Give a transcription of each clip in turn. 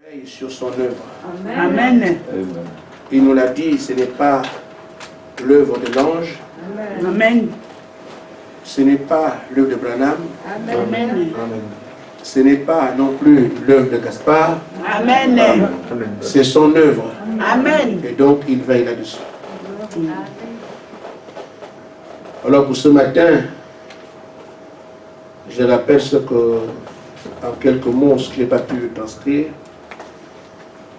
veille sur son œuvre. Amen. Amen. Il nous l'a dit, ce n'est pas l'œuvre de l'ange, Amen. ce n'est pas l'œuvre de Branham, Amen. ce n'est pas non plus l'œuvre de Gaspard, Amen. c'est son œuvre. Amen. Et donc il veille là-dessus. Alors pour ce matin, je rappelle ce que, en quelques mots, ce que je n'ai pas pu transcrire,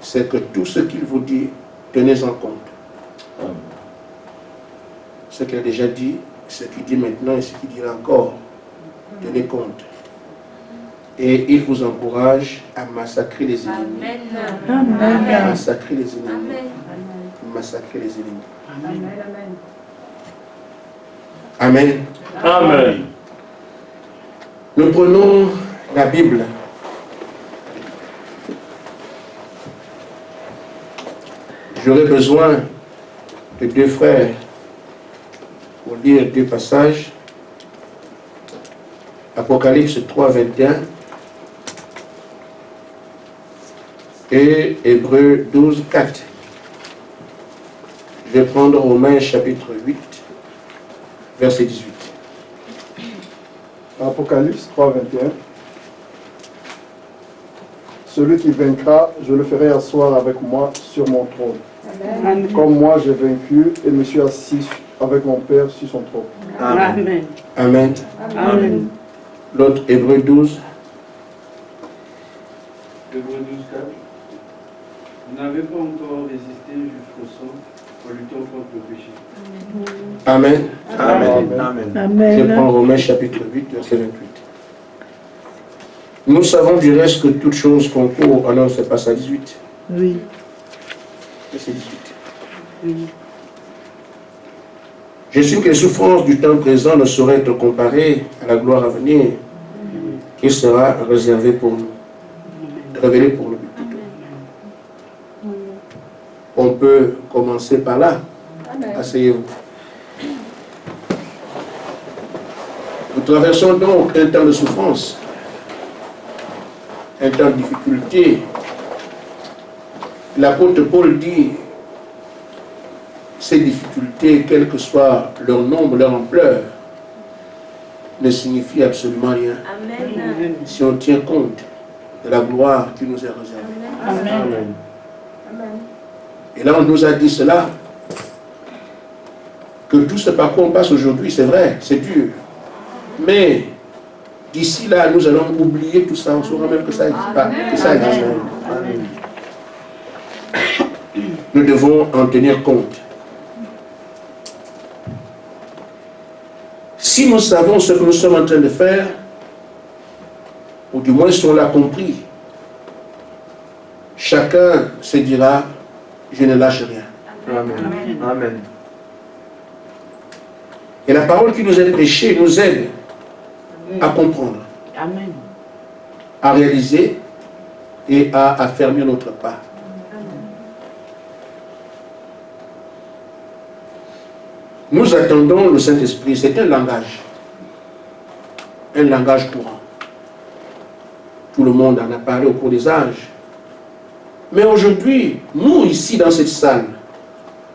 c'est que tout ce qu'il vous dit, tenez en compte. Ce qu'il a déjà dit, ce qu'il dit maintenant et ce qu'il dira encore, tenez compte. Et il vous encourage à massacrer les ennemis. Amen. Massacrer les ennemis. Massacrer les ennemis. Amen. Amen. Nous prenons la Bible. J'aurai besoin de deux frères pour lire deux passages. Apocalypse 3, 21 et Hébreux 12, 4. Je vais prendre Romains chapitre 8, verset 18. Apocalypse 3, 21. Celui qui vaincra, je le ferai asseoir avec moi sur mon trône. Amen. Comme moi j'ai vaincu et me suis assis avec mon Père sur son trône. Amen. Amen. Amen. L'autre, Hébreux 12. Hébreux 12, 4. Vous n'avez pas encore résisté jusqu'au sang en luttant contre le péché. Amen. Amen. Je prends Amen. Romains chapitre 8, verset 28. Nous savons du reste que toute chose concourt. Ah non, c'est pas ça, 18. Oui. Verset 18. Oui. Je sais que les souffrances du temps présent ne sauraient être comparées à la gloire à venir qui sera réservée pour nous, révélée pour nous. On peut commencer par là. Asseyez-vous. Nous traversons donc un temps de souffrance, un temps de difficulté. L'apôtre Paul dit, ces difficultés, quel que soit leur nombre, leur ampleur, ne signifient absolument rien si on tient compte de la gloire qui nous est réservée. Amen. Et là, on nous a dit cela, que tout ce par quoi on passe aujourd'hui, c'est vrai, c'est dur. Mais d'ici là, nous allons oublier tout ça, on saura même que ça n'existe pas, que ça existe. Nous devons en tenir compte. Si nous savons ce que nous sommes en train de faire, ou du moins si on l'a compris, chacun se dira, je ne lâche rien. Amen. Amen. Et la parole qui nous est prêchée nous aide à comprendre, Amen. à réaliser et à affermir notre pas. Nous attendons le Saint-Esprit, c'est un langage courant. Tout le monde en a parlé au cours des âges. Mais aujourd'hui, nous ici dans cette salle,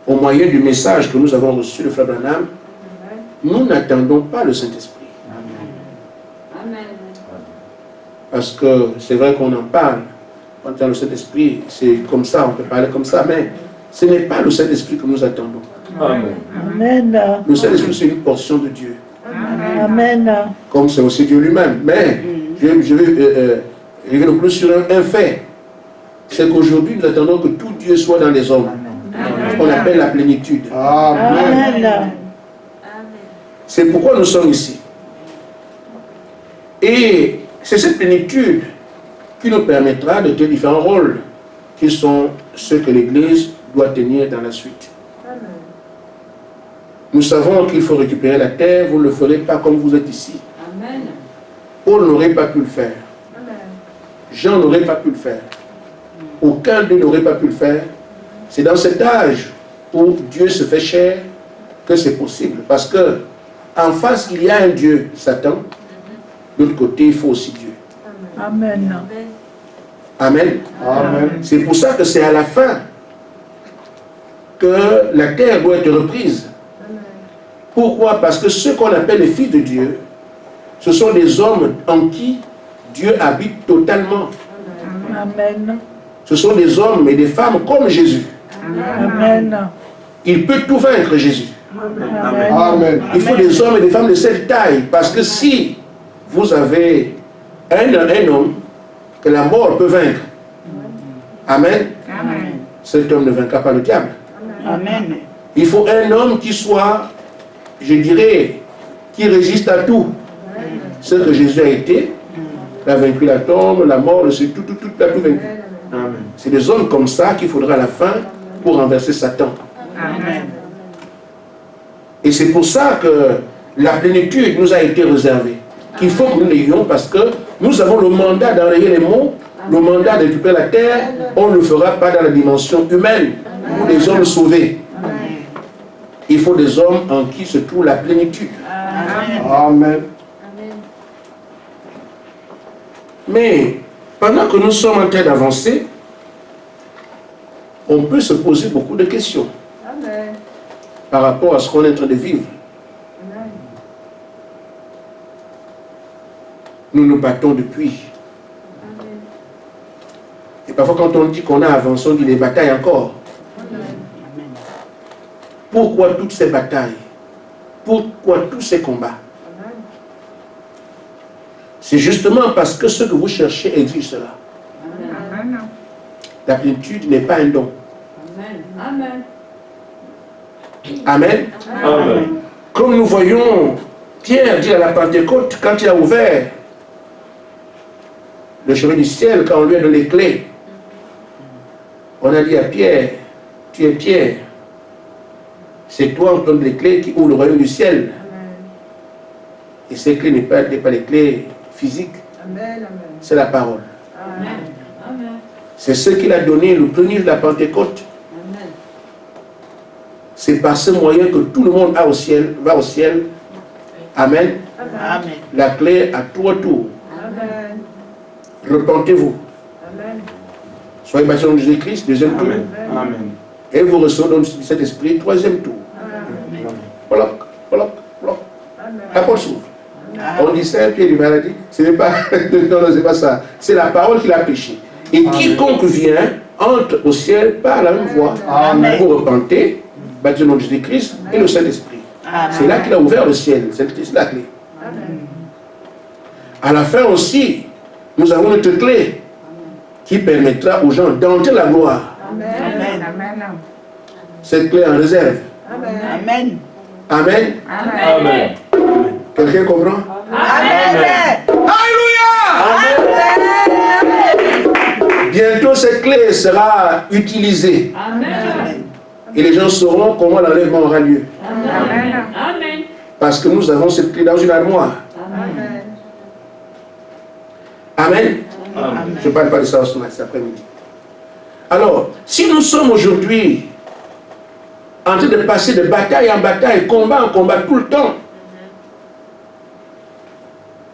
au moyen du message que nous avons reçu de Frère Branham, nous n'attendons pas le Saint-Esprit. Parce que c'est vrai qu'on en parle. Quand il y a le Saint-Esprit, c'est comme ça, on peut parler comme ça, mais ce n'est pas le Saint-Esprit que nous attendons. Amen. Amen. Le Saint-Esprit, c'est une portion de Dieu, Amen. comme c'est aussi Dieu lui-même. Mais je vais revenir le plus sur un fait. C'est qu'aujourd'hui, nous attendons que tout Dieu soit dans les hommes. Ce qu'on appelle la plénitude. Amen. Amen. C'est pourquoi nous sommes ici. Et c'est cette plénitude qui nous permettra de tenir différents rôles, qui sont ceux que l'Église doit tenir dans la suite. Nous savons qu'il faut récupérer la terre, vous ne le ferez pas comme vous êtes ici. Paul n'aurait pas pu le faire. Jean n'aurait pas pu le faire. Aucun d'eux n'aurait pas pu le faire. C'est dans cet âge où Dieu se fait chair que c'est possible. Parce que en face, il y a un Dieu, Satan. De l'autre côté, il faut aussi Dieu. Amen. Amen. Amen. C'est pour ça que c'est à la fin que la terre doit être reprise. Pourquoi? Parce que ceux qu'on appelle les fils de Dieu, ce sont des hommes en qui Dieu habite totalement. Amen. Ce sont des hommes et des femmes comme Jésus. Amen. Il peut tout vaincre, Jésus. Amen. Amen. Il faut des hommes et des femmes de cette taille. Parce que si vous avez un homme que la mort peut vaincre, Amen, cet homme ne vaincra pas le diable. Amen. Il faut un homme qui soit, je dirais, qui résiste à tout. Ce que Jésus a été, il a vaincu la tombe, la mort, tout a tout vaincu. Amen. C'est des hommes comme ça qu'il faudra à la fin pour renverser Satan. Amen. Et c'est pour ça que la plénitude nous a été réservée. Qu'il faut que nous l'ayons parce que nous avons le mandat d'enrayer les maux, le mandat de récupérer la terre. On ne le fera pas dans la dimension humaine ou des hommes sauvés. Il faut des hommes en qui se trouve la plénitude. Amen. Mais pendant que nous sommes en train d'avancer, on peut se poser beaucoup de questions par rapport à ce qu'on est en train de vivre. Nous nous battons depuis. Et parfois quand on dit qu'on a avancé, on dit les batailles encore. Pourquoi toutes ces batailles? Pourquoi tous ces combats? C'est justement parce que ce que vous cherchez exige cela. La plénitude n'est pas un don. Amen. Amen. Amen. Comme nous voyons Pierre dire à la Pentecôte, quand il a ouvert le chemin du ciel, quand on lui a donné les clés, on a dit à Pierre, tu es Pierre, c'est toi, on te donne les clés qui ouvrent le royaume du ciel. Et ces clés n'est pas les clés physiques, c'est la parole. C'est ce qu'il a donné le premier de la Pentecôte. C'est par ce moyen que tout le monde va au ciel. Amen. Amen. La clé à tout retour. Repentez-vous. Soyez baptisés au nom de Jésus-Christ, deuxième tour. Amen. Amen. Et vous recevez dans cet esprit, troisième tour. Bloc, bloc, bloc. La porte s'ouvre. On dit Saint-Pierre du maladie, ce n'est pas, non, c'est pas ça. C'est la parole qui a péché. Et quiconque vient entre au ciel par la même voie. Amen. Vous repentez, baptisé au nom de Jésus-Christ et le Saint-Esprit. C'est là qu'il a ouvert le ciel. C'est la clé. À la fin aussi, nous avons notre clé qui permettra aux gens d'entrer la gloire. Cette clé en réserve. Amen. Amen. Amen. Quelqu'un comprend? Amen. Bientôt cette clé sera utilisée. Et les gens sauront comment l'enlèvement aura lieu. Amen. Parce que nous avons cette clé dans une armoire. Amen. Je ne parle pas de ça cet après-midi. Alors, si nous sommes aujourd'hui en train de passer de bataille en bataille, combat en combat tout le temps,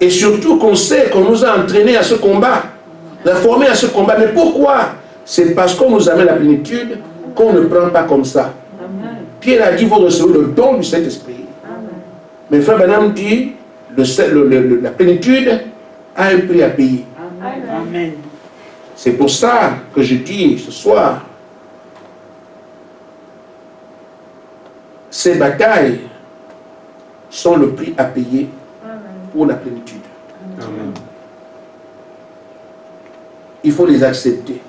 et surtout qu'on sait qu'on nous a entraînés à ce combat, formés à ce combat, mais pourquoi? C'est parce qu'on nous amène la plénitude qu'on ne prend pas comme ça. Pierre a dit, vous recevez le don du Saint-Esprit. Mais Frère Branham dit, la plénitude a un prix à payer. Amen. C'est pour ça que je dis ce soir, ces batailles sont le prix à payer pour la plénitude. Amen. Il faut les accepter.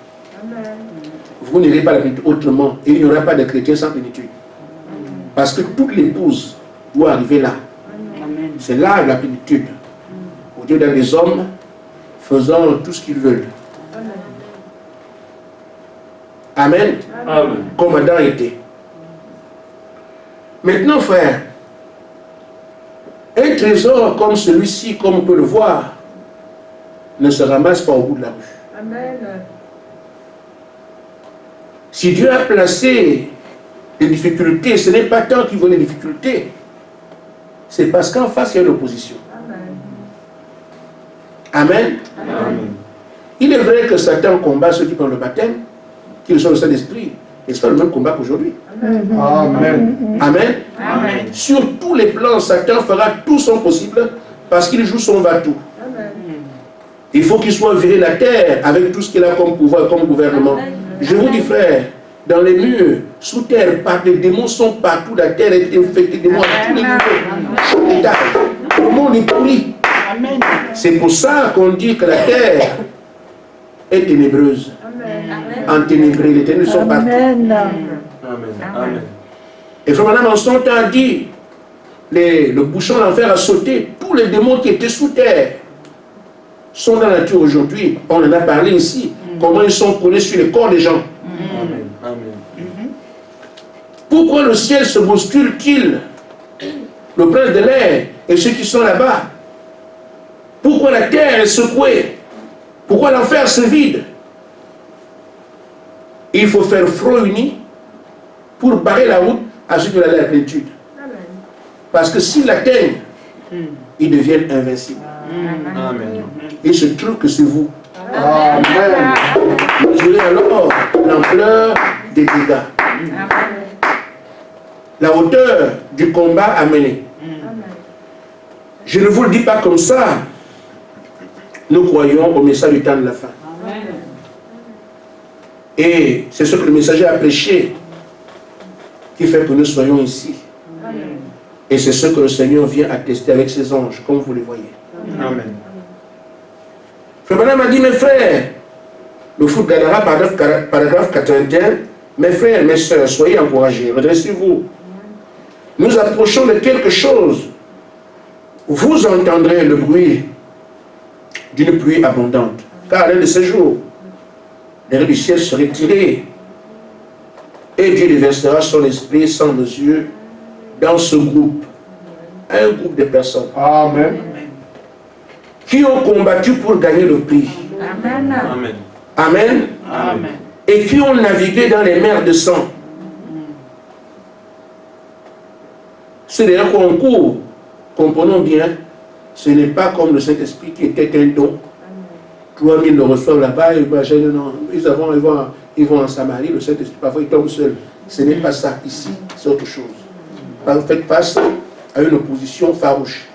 Vous n'irez pas la plénitude autrement. Et il n'y aura pas de chrétiens sans plénitude. Parce que toute l'épouse doit arriver là. C'est là la plénitude. Au Dieu dans les hommes, faisant tout ce qu'ils veulent. Amen. Amen. Comme Adam était. Maintenant, frère, un trésor comme celui-ci, comme on peut le voir, ne se ramasse pas au bout de la rue. Si Dieu a placé des difficultés, ce n'est pas tant qu'il veut les difficultés, c'est parce qu'en face, il y a une opposition. Amen. Amen. Il est vrai que Satan combat ceux qui prennent le baptême, qui reçoivent le Saint-Esprit. Et ce n'est pas le même combat qu'aujourd'hui. Amen. Amen. Amen. Sur tous les plans, Satan fera tout son possible parce qu'il joue son va-tout. Il faut qu'il soit viré la terre avec tout ce qu'il a comme pouvoir, comme gouvernement. Je vous dis, frère, dans les murs, sous terre, les démons sont partout. La terre est infectée de démons à tous les niveaux. Le monde est pourri. C'est pour ça qu'on dit que la terre est ténébreuse. Enténébrée. Les ténèbres sont partout. Amen. Amen. Et frère Madame, en son temps, a dit, le bouchon de l'enfer a sauté. Tous les démons qui étaient sous terre sont dans la nature aujourd'hui. On en a parlé ici. Comment ils sont collés sur les corps des gens. Amen. Amen. Pourquoi le ciel se bouscule-t-il? Le prince de l'air et ceux qui sont là-bas. Pourquoi la terre est secouée? Pourquoi l'enfer se vide? Il faut faire front uni pour barrer la route à ceux qui veulent aller à la plénitude. Parce que s'ils l'atteignent, ils deviennent invincibles. Amen. Il se trouve que c'est vous. Amen. Mesurez alors l'ampleur des dégâts. La hauteur du combat à mener. Je ne vous le dis pas comme ça. Nous croyons au message du temps de la fin. Et c'est ce que le messager a prêché qui fait que nous soyons ici. Et c'est ce que le Seigneur vient attester avec ses anges, comme vous les voyez. Amen. Frère Branham a dit, mes frères, le foot gagnera paragraphe 81, mes frères, mes soeurs, soyez encouragés, redressez-vous. Nous approchons de quelque chose. Vous entendrez le bruit d'une pluie abondante. Car l'un de ces jours, les du ciel se retirés et Dieu déversera son esprit sans mesure dans ce groupe. Un groupe de personnes. Amen. Qui ont combattu pour gagner le prix. Amen. Amen. Amen. Amen. Et qui ont navigué dans les mers de sang. C'est d'ailleurs qu'on court. Comprenons bien, ce n'est pas comme le Saint-Esprit qui était un don. 3000 le reçoivent là-bas, ils vont en Samarie, le Saint-Esprit, parfois ils tombent seuls. Ce n'est pas ça ici, c'est autre chose. Vous faites face à une opposition farouche.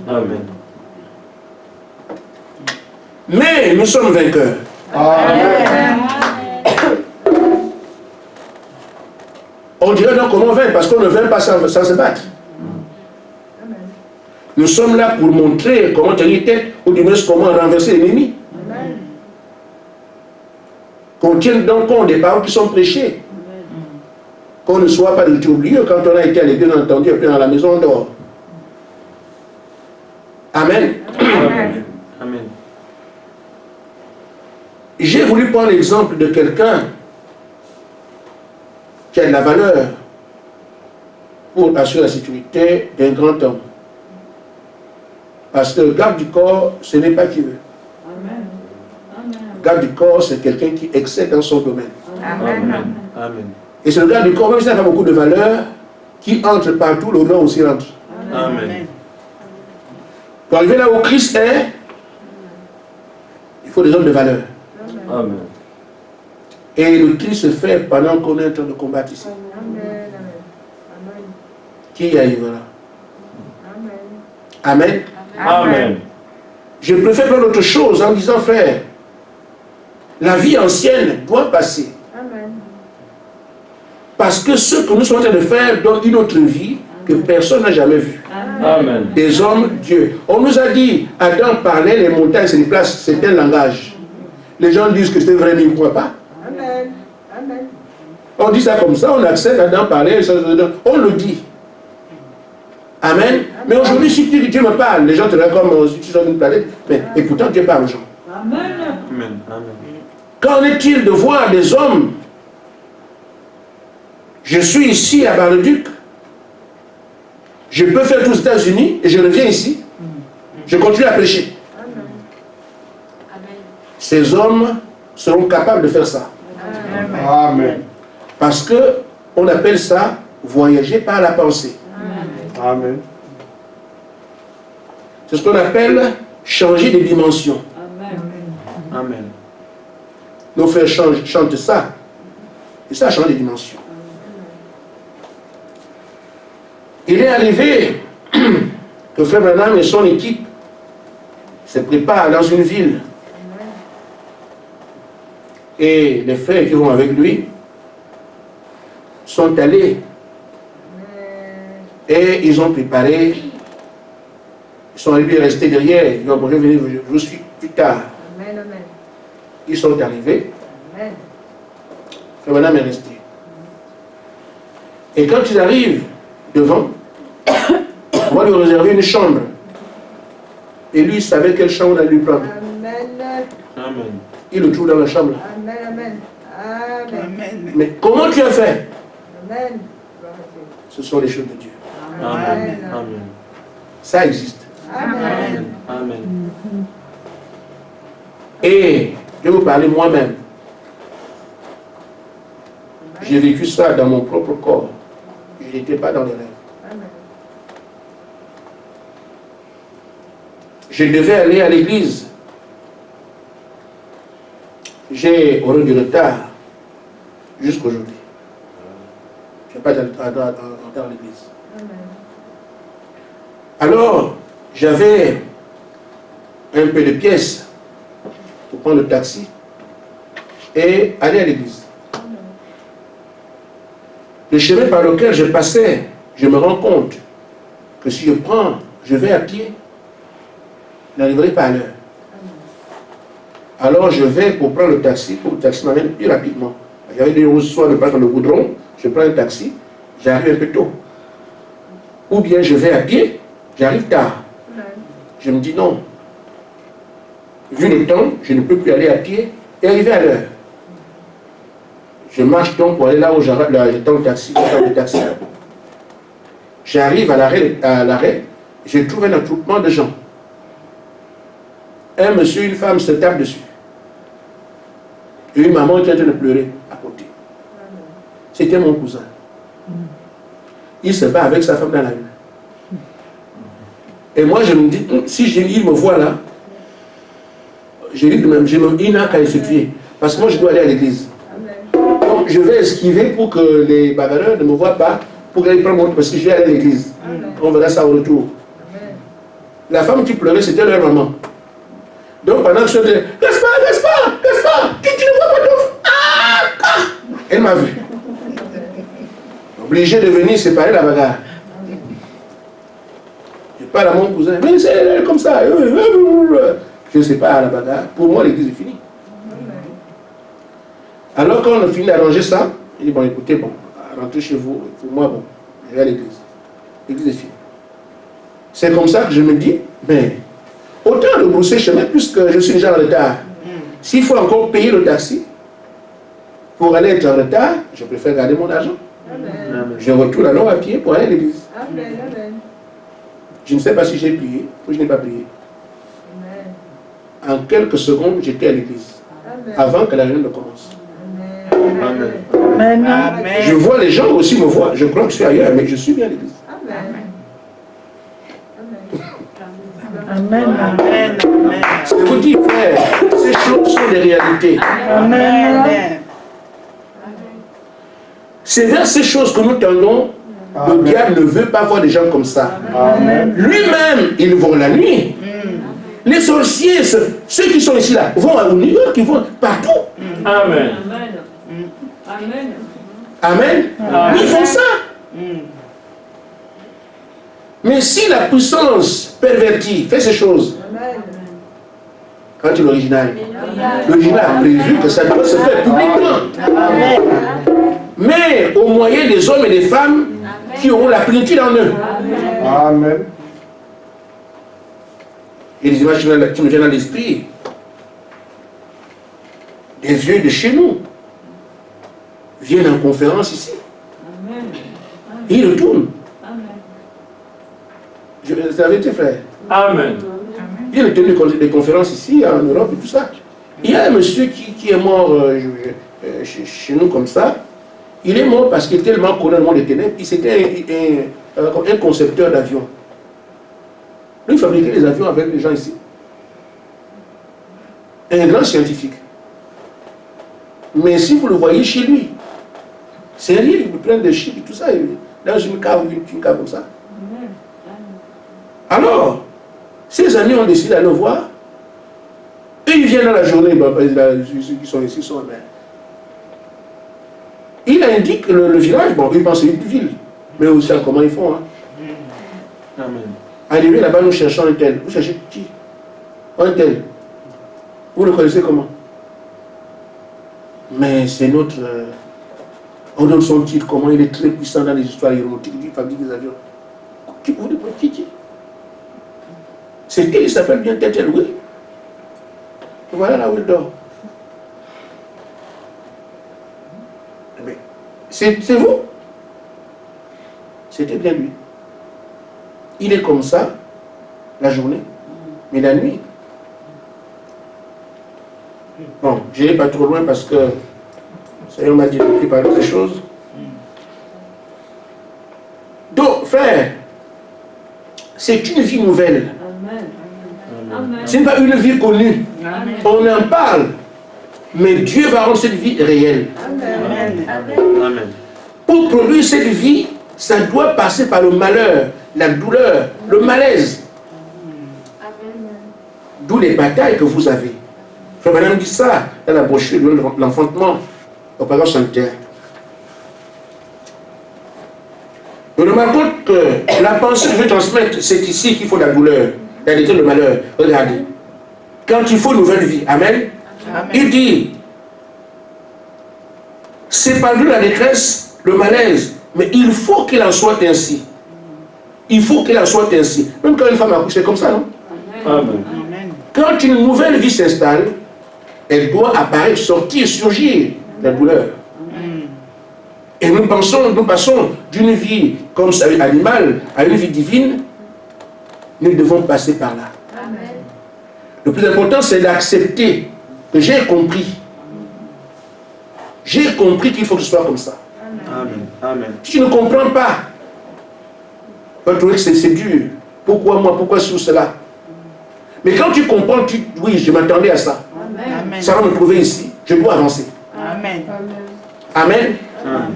Amen. Mais nous sommes vainqueurs. Amen. On dirait donc comment vaincre, parce qu'on ne vainc pas sans se battre. Nous sommes là pour montrer comment tenir tête, ou du moins comment renverser l'ennemi. Qu'on tienne donc compte des paroles qui sont prêchées. Qu'on ne soit pas de oublié quand on a été à l'église, entendu, et puis dans la maison, on dort. Amen. Amen. Amen. J'ai voulu prendre l'exemple de quelqu'un qui a de la valeur pour assurer la sécurité d'un grand homme. Parce que le garde du corps, ce n'est pas qui veut. Le garde du corps, c'est quelqu'un qui excelle dans son domaine. Amen. Amen. Et c'est le garde du corps, même s'il n'a pas beaucoup de valeur, qui entre partout, le nom aussi rentre. Amen. Pour arriver là où Christ est, il faut des hommes de valeur. Amen. Et le tri se fait pendant qu'on est en train de combattre ici. Qui y arrivera? Amen. Amen. Je préfère faire autre chose en disant, frère, la vie ancienne doit passer. Parce que ce que nous sommes en train de faire donne une autre vie que personne n'a jamais vue. Amen. Des hommes, Dieu. On nous a dit, Adam parlait, les montagnes se déplacent, c'est un langage. Les gens disent que c'est vrai, mais ils ne croient pas. On dit ça comme ça, on accepte, Adam parlait, on le dit. Amen. Mais aujourd'hui, si Dieu me parle, les gens te regardent comme si tu es sur une planète, mais, et pourtant Dieu parle aux gens. Amen. Amen. Qu'en est-il de voir des hommes? Je suis ici à Bar-le-Duc. Je peux faire tout aux États-Unis et je reviens ici. Je continue à prêcher. Ces hommes seront capables de faire ça. Amen. Parce que on appelle ça voyager par la pensée. Amen. C'est ce qu'on appelle changer de dimension. Amen. nos frères chantent ça. Et ça change de dimension. Il est arrivé que Frère Branham et son équipe se préparent dans une ville. Et les frères qui vont avec lui sont allés et ils ont préparé. Ils sont arrivés restés derrière. Ils ont dit, venez, je suis plus tard. Ils sont arrivés. Frère Branham est resté. Et quand ils arrivent devant, on va lui réserver une chambre. Et lui, il savait quelle chambre on allait lui prendre. Amen. Il le trouve dans la chambre. Amen. Mais comment tu as fait? Amen. Ce sont les choses de Dieu. Amen. Amen. Ça existe. Amen. Amen. Et je vais vous parler moi-même. J'ai vécu ça dans mon propre corps. Je n'étais pas dans les rêves. Je devais aller à l'église. J'ai horreur du retard jusqu'aujourd'hui. Je n'ai pas retard à l'église. Alors, j'avais un peu de pièces pour prendre le taxi et aller à l'église. Le chemin par lequel je passais, je me rends compte que si je vais à pied, je n'arriverai pas à l'heure. Alors je vais pour prendre le taxi, pour que le taxi m'amène plus rapidement. J'avais des roues soit de passer dans le goudron, je prends un taxi, j'arrive un peu tôt. Ou bien je vais à pied, j'arrive tard. Je me dis non. Vu le temps, je ne peux plus aller à pied et arriver à l'heure. Je marche donc pour aller là où j'attends le taxi, J'arrive à l'arrêt, je trouve un attroupement de gens. Un monsieur, une femme se tapent dessus. Et une maman qui est en train de pleurer à côté. C'était mon cousin. Il se bat avec sa femme dans la rue. Et moi je me dis, si il me voit là, il n'a qu'à se tuer. Parce que moi je dois aller à l'église. Donc je vais esquiver pour que les bagarreurs ne me voient pas, pour qu'ils prennent mon parce que je vais aller à l'église. On verra ça au retour. La femme qui pleurait, c'était leur maman. Donc pendant que je disais, reste pas, tu ne vois pas d'offre. Elle m'a vu. Obligé de venir séparer la bagarre. Je parle à mon cousin, mais c'est comme ça. Je sépare la bagarre. Pour moi, l'église est finie. Alors quand on a fini d'arranger ça, il dit, bon écoutez, rentrez chez vous. Pour moi, bon, je vais à l'église. L'église est finie. C'est comme ça que je me dis, mais autant de brousser chemin puisque je suis déjà en retard. S'il faut encore payer le taxi pour aller être en retard, je préfère garder mon argent. Amen. Je retourne alors à pied pour aller à l'église. Je ne sais pas si j'ai prié ou je n'ai pas prié. En quelques secondes, j'étais à l'église. Avant que la réunion ne commence. Amen. Amen. Je vois les gens aussi me voient. Je crois que je suis ailleurs, mais je suis bien à l'église. Amen. Amen. Je vous dis, frère, ces choses sont des réalités. Amen. C'est vers ces choses que nous tendons. Le diable ne veut pas voir des gens comme ça. Lui-même, il vont la nuit. Les sorciers, ceux qui sont ici là, vont à New York, ils vont partout. Amen. Amen. Amen. Ils font ça. Mais si la puissance pervertie fait ces choses, quand il est l'original a prévu que ça doit se faire publiquement. Mais au moyen des hommes et des femmes qui auront la plénitude en eux. Amen. Et les images qui me viennent à l'esprit, des vieux de chez nous viennent en conférence ici. Et ils retournent. C'est la vérité, frère. Amen. Il y a des conférences ici, en Europe et tout ça. Il y a un monsieur qui est mort chez nous comme ça. Il est mort parce qu'il était tellement connu dans le monde des ténèbres. C'était un concepteur d'avions. Lui, il fabriquait des avions avec les gens ici. Un grand scientifique. Mais si vous le voyez chez lui, c'est rien, il plein de chips et tout ça, dans une cave comme ça. Alors, ses amis ont décidé d'aller le voir. Et ils viennent dans la journée, ceux qui sont ici sont bien. Il indique le village, bon, ils pensent que c'est une ville, mais aussi comment ils font. Hein. Amen. Arrivé là-bas, nous cherchons un tel. Vous cherchez qui? Un tel. Vous le connaissez comment? Mais c'est notre... on donne son titre, comment il est très puissant dans les histoires aéronautiques, il fabrique des avions. Vous dites qui? C'est tel, il s'appelle bien tel, oui. Voilà là où il dort. Mais c'est vous? C'était bien lui. Il est comme ça, la journée, mais la nuit. Bon, je n'ai pas trop loin parce que ça m'a dit de préparer des choses. Donc, frère, c'est une vie nouvelle. Ce n'est pas une vie connue. Amen. On en parle. Mais Dieu va rendre cette vie réelle. Amen. Amen. Pour produire cette vie, ça doit passer par le malheur, la douleur, le malaise. D'où les batailles que vous avez. Frère Madame dit ça dans la brochure de l'enfantement au paragraphe 61. Nous remarquons que la pensée que je veux transmettre, c'est ici qu'il faut la douleur, la détresse, le malheur. Regardez. Quand il faut une nouvelle vie, Amen, Amen. il dit, c'est pas lui la détresse, le malaise, mais il faut qu'il en soit ainsi. Il faut qu'il en soit ainsi. Même quand une femme accouche, c'est comme ça, non? Amen. Amen. Quand une nouvelle vie s'installe, elle doit apparaître, sortir, surgir la douleur. Et nous passons d'une vie comme ça, animale à une vie divine. Nous devons passer par là. Amen. Le plus important, c'est d'accepter que j'ai compris. J'ai compris qu'il faut que ce soit comme ça. Amen. Amen. Si tu ne comprends pas, tu vas trouver que c'est dur. Pourquoi moi? Pourquoi sur cela? Mais quand tu comprends, oui, je m'attendais à ça. Amen. Ça va me trouver ici. Je dois avancer. Amen. Amen. Amen.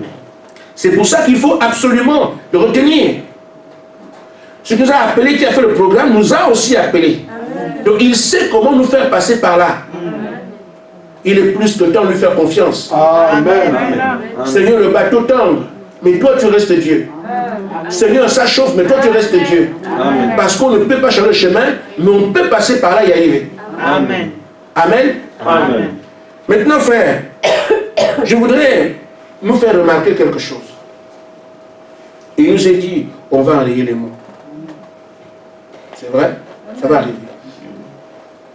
C'est pour ça qu'il faut absolument le retenir. Ce qui nous a appelé, qui a fait le programme, nous a aussi appelés. Donc il sait comment nous faire passer par là. Il est plus que temps de lui faire confiance. Amen. Amen. Seigneur, le bateau tangue, mais toi tu restes Dieu. Seigneur, ça chauffe, mais toi tu restes Dieu. Amen. Parce qu'on ne peut pas changer le chemin, mais on peut passer par là et y arriver. Amen. Amen. Amen. Maintenant, frère, je voudrais nous faire remarquer quelque chose. Il nous a dit, on va enrayer les mots. C'est vrai, ça va arriver.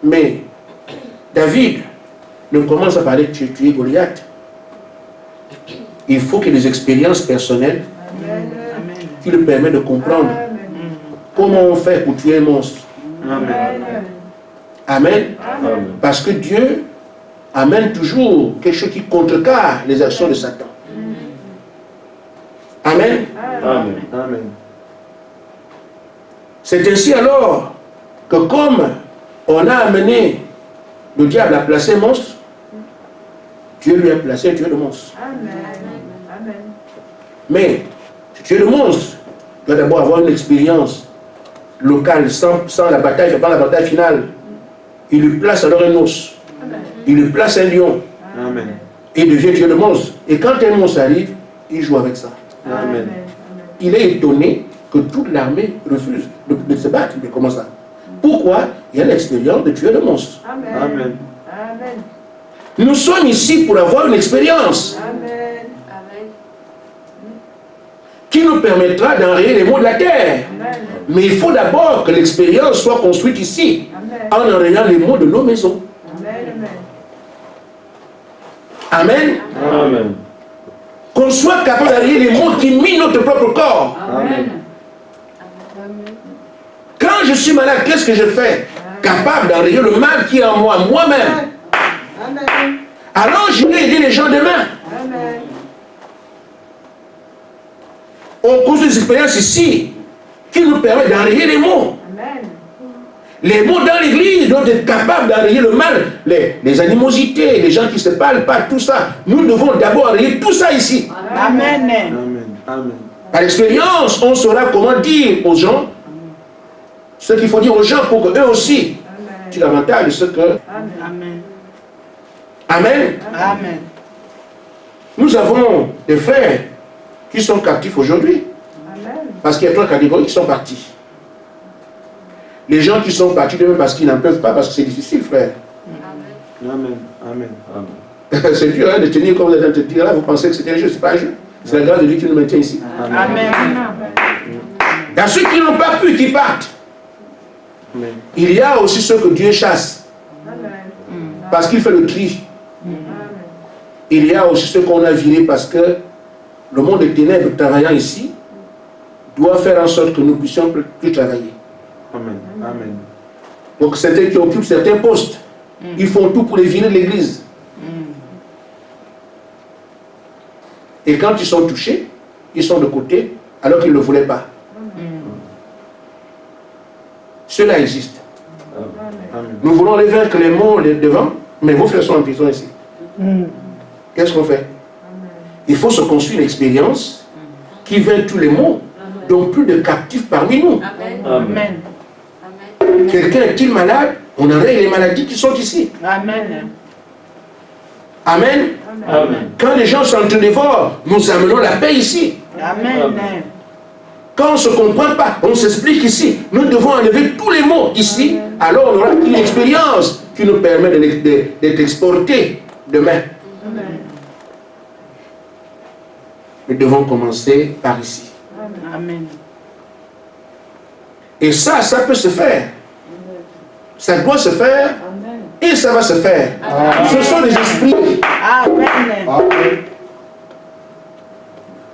Mais David ne commence à parler de tuer Goliath. Il faut qu'il y ait des expériences personnelles qui lui permettent de comprendre comment on fait pour tuer un monstre. Amen. Amen. Amen. Parce que Dieu amène toujours quelque chose qui contrecarre les actions de Satan. Amen. Amen. Amen. C'est ainsi alors que comme on a amené le diable à placer un monstre, Dieu lui a placé un tueur de monstre. Mais ce tueur de monstre doit d'abord avoir une expérience locale, sans la bataille, pas la bataille finale. Il lui place alors un os. Il lui place un lion. Amen. Et il devient tueur de monstre. Et quand un monstre arrive, il joue avec ça. Amen. Il est étonné que toute l'armée refuse de se battre. Mais comment ça? Pourquoi? Il y a l'expérience de tuer le monstre. Amen. Nous sommes ici pour avoir une expérience qui nous permettra d'enrayer les maux de la terre. Mais il faut d'abord que l'expérience soit construite ici, en enrayant les maux de nos maisons. Amen. Amen. Qu'on soit capable d'enrayer les maux qui minent notre propre corps. Amen. Quand je suis malade, qu'est-ce que je fais? Capable d'enrayer le mal qui est en moi, moi-même. Alors j'irai aider les gens demain. On construit des expériences ici qui nous permettent d'enrayer les maux. Les mots dans l'église doivent être capables d'enrayer le mal, les animosités, les gens qui ne se parlent pas, tout ça. Nous devons d'abord enrayer tout ça ici. Amen. Amen. Amen. Par expérience, on saura comment dire aux gens ce qu'il faut dire aux gens pour qu'eux aussi tu l'avantage de ce que... Amen. Amen. Amen. Nous avons des frères qui sont captifs aujourd'hui. Parce qu'il y a 3 catégories qui sont partis. Les gens qui sont partis d'eux parce qu'ils n'en peuvent pas, parce que c'est difficile, frère. Amen. Amen. Amen. C'est dur de tenir comme vous êtes en train de dire là, vous pensez que c'est un jeu, c'est pas un jeu. C'est la grâce de Dieu qui nous maintient ici. Amen. Il y a ceux qui n'ont pas pu, qui partent. Amen. Il y a aussi ceux que Dieu chasse. Parce qu'il fait le tri. Il y a aussi ceux qu'on a virés parce que le monde des ténèbres travaillant ici doit faire en sorte que nous puissions plus travailler. Amen. Amen. Donc certains qui occupent certains postes, ils font tout pour les virer de l'église. Et quand ils sont touchés, ils sont de côté alors qu'ils ne le voulaient pas. Cela existe. Amen. Nous voulons les vaincre les mots devant, mais vos frères sont en prison ici. Qu'est-ce qu'on fait? Il faut se construire une expérience qui vainc tous les maux, donc plus de captifs parmi nous. Amen. Quelqu'un est-il malade? On enraye les maladies qui sont ici. Amen. Amen. Amen. Quand les gens sont en ténévore, nous amenons la paix ici. Amen. Quand on ne se comprend pas, on s'explique ici. Nous devons enlever tous les mots ici. Alors on aura une expérience qui nous permet d'être exportés demain. Nous devons commencer par ici. Amen. Et ça peut se faire. Ça doit se faire. Et ça va se faire. Ce sont des esprits. Amen.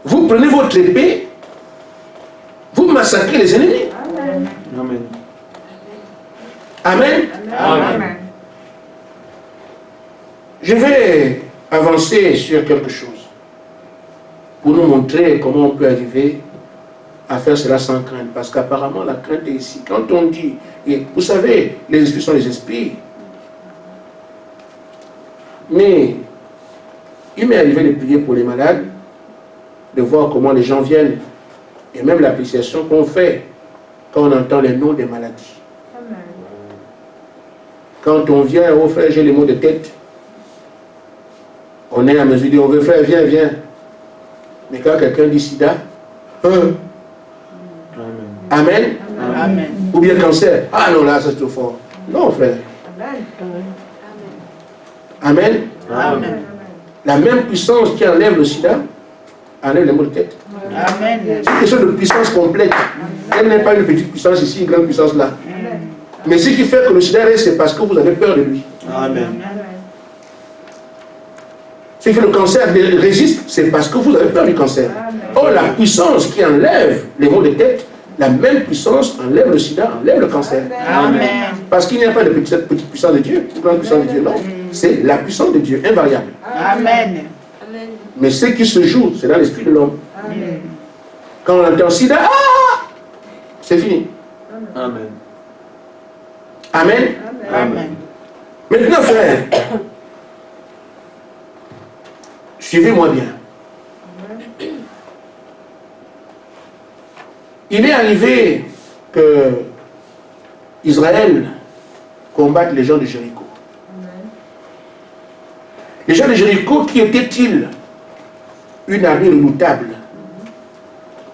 Vous prenez votre épée, vous massacrez les ennemis. Amen. Amen. Amen. Je vais avancer sur quelque chose pour nous montrer comment on peut arriver à faire cela sans crainte. Parce qu'apparemment, la crainte est ici. Quand on dit, et vous savez, les esprits sont les esprits. Mais il m'est arrivé de prier pour les malades, de voir comment les gens viennent, et même l'appréciation qu'on fait quand on entend les noms des maladies. Quand on vient, oh frère, j'ai les maux de tête, on est à mesure de dire, on veut frère, viens, viens. Mais quand quelqu'un dit sida, Amen. Amen. Amen. Ou bien cancer, ah non, là, c'est trop fort. Non, frère. Amen. Amen. La même puissance qui enlève le sida, enlève les maux de tête. Amen. C'est une question de puissance complète. Elle n'est pas une petite puissance ici, une grande puissance là. Mais ce qui fait que le sida reste, c'est parce que vous avez peur de lui. Amen. Ce qui fait que le cancer résiste, c'est parce que vous avez peur du cancer. Or, la puissance qui enlève les maux de tête, la même puissance enlève le sida, enlève le cancer. Amen. Parce qu'il n'y a pas de petite puissance de Dieu, une grande puissance de Dieu, non. C'est la puissance de Dieu, invariable. Amen. Mais ce qui se joue, c'est dans l'esprit de l'homme. Quand on entend sida, c'est fini. Amen. Amen. Amen. Maintenant, frère, suivez-moi bien. Il est arrivé que Israël combatte les gens de Jéricho. Les gens de Jéricho, qui étaient-ils? Une armée redoutable.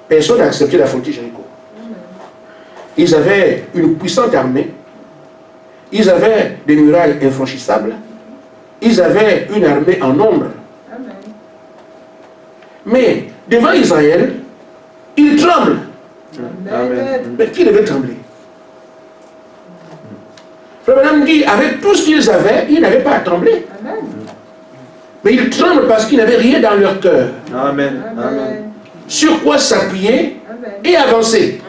Personne n'a accepté d'affronter Jéricho. Ils avaient une puissante armée. Ils avaient des murailles infranchissables. Ils avaient une armée en nombre. Mais devant Israël, ils tremblent. Amen. Mais qui devait trembler? Frère Branham dit, avec tout ce qu'ils avaient, ils n'avaient pas à trembler. Mais ils tremblent parce qu'ils n'avaient rien dans leur cœur. Amen. Amen. Sur quoi s'appuyer et avancer.